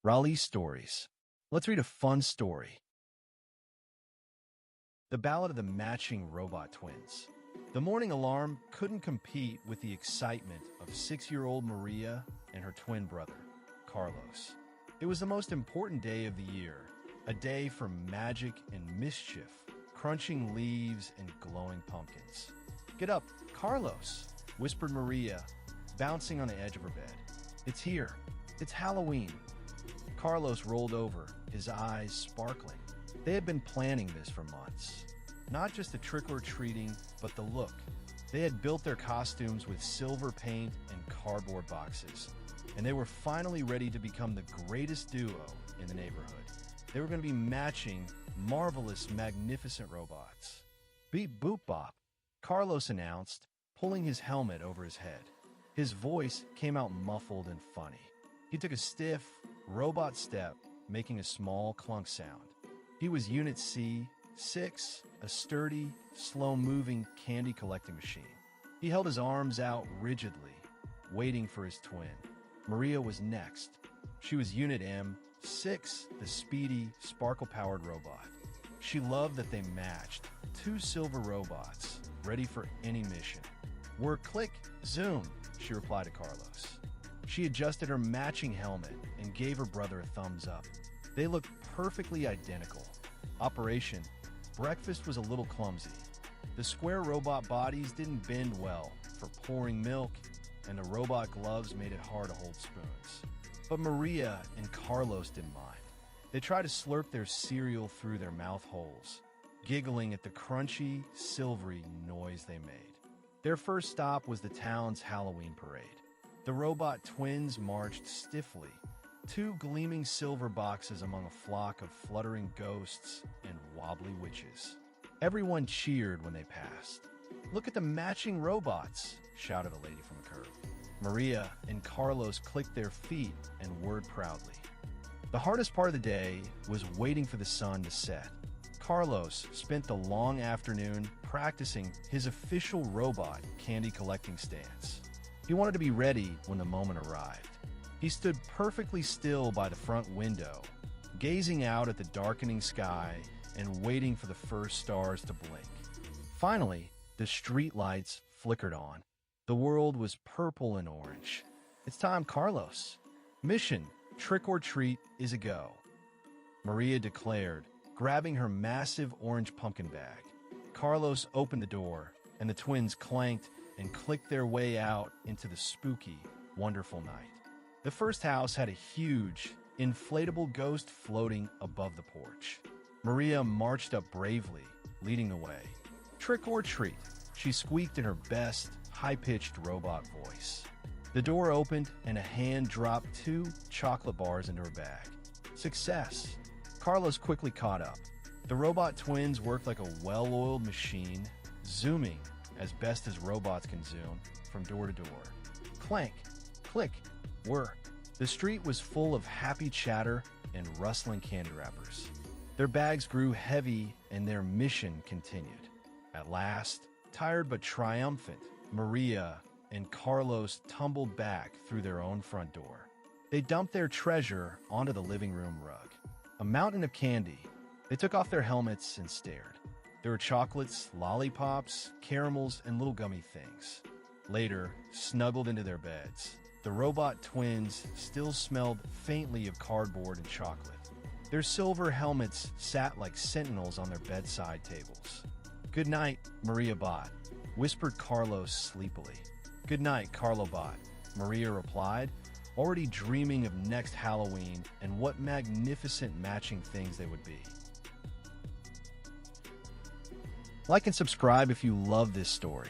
Raleigh Stories. Let's read a fun story. The Ballad of the Matching Robot Twins. The morning alarm couldn't compete with the excitement of 6-year-old Maria and her twin brother, Carlos. It was the most important day of the year, a day for magic and mischief, crunching leaves and glowing pumpkins. "Get up, Carlos," whispered Maria, bouncing on the edge of her bed. "It's here. It's Halloween." Carlos rolled over, his eyes sparkling. They had been planning this for months. Not just the trick-or-treating, but the look. They had built their costumes with silver paint and cardboard boxes, and they were finally ready to become the greatest duo in the neighborhood. They were going to be matching marvelous, magnificent robots. "Beep boop bop," Carlos announced, pulling his helmet over his head. His voice came out muffled and funny. He took a stiff, robot step, making a small clunk sound. He was Unit C6, a sturdy, slow-moving candy-collecting machine. He held his arms out rigidly, waiting for his twin. Maria was next. She was Unit M6, the speedy, sparkle-powered robot. She loved that they matched, two silver robots, ready for any mission. "We're click, zoom," she replied to Carlos. She adjusted her matching helmet and gave her brother a thumbs up. They looked perfectly identical. Operation: breakfast was a little clumsy. The square robot bodies didn't bend well for pouring milk, and the robot gloves made it hard to hold spoons. But Maria and Carlos didn't mind. They tried to slurp their cereal through their mouth holes, giggling at the crunchy, silvery noise they made. Their first stop was the town's Halloween parade. The robot twins marched stiffly, two gleaming silver boxes among a flock of fluttering ghosts and wobbly witches. Everyone cheered when they passed. "Look at the matching robots," shouted a lady from the curb. Maria and Carlos clicked their feet and whirred proudly. The hardest part of the day was waiting for the sun to set. Carlos spent the long afternoon practicing his official robot candy collecting stance. He wanted to be ready when the moment arrived. He stood perfectly still by the front window, gazing out at the darkening sky and waiting for the first stars to blink. Finally, the street lights flickered on. The world was purple and orange. "It's time, Carlos. Mission, trick or treat, is a go," Maria declared, grabbing her massive orange pumpkin bag. Carlos opened the door, and the twins clanked and clicked their way out into the spooky, wonderful night. The first house had a huge, inflatable ghost floating above the porch. Maria marched up bravely, leading the way. "Trick or treat," she squeaked in her best, high-pitched robot voice. The door opened, and a hand dropped 2 chocolate bars into her bag. Success! Carlos quickly caught up. The robot twins worked like a well-oiled machine, zooming as best as robots can zoom, from door to door. Clank, click, whir. The street was full of happy chatter and rustling candy wrappers. Their bags grew heavy and their mission continued. At last, tired but triumphant, Maria and Carlos tumbled back through their own front door. They dumped their treasure onto the living room rug. A mountain of candy. They took off their helmets and stared. There were chocolates, lollipops, caramels, and little gummy things. Later, snuggled into their beds, the robot twins still smelled faintly of cardboard and chocolate. Their silver helmets sat like sentinels on their bedside tables. "Good night, Maria Bot," whispered Carlos sleepily. "Good night, Carlo Bot," Maria replied, already dreaming of next Halloween and what magnificent matching things they would be. Like and subscribe if you love this story.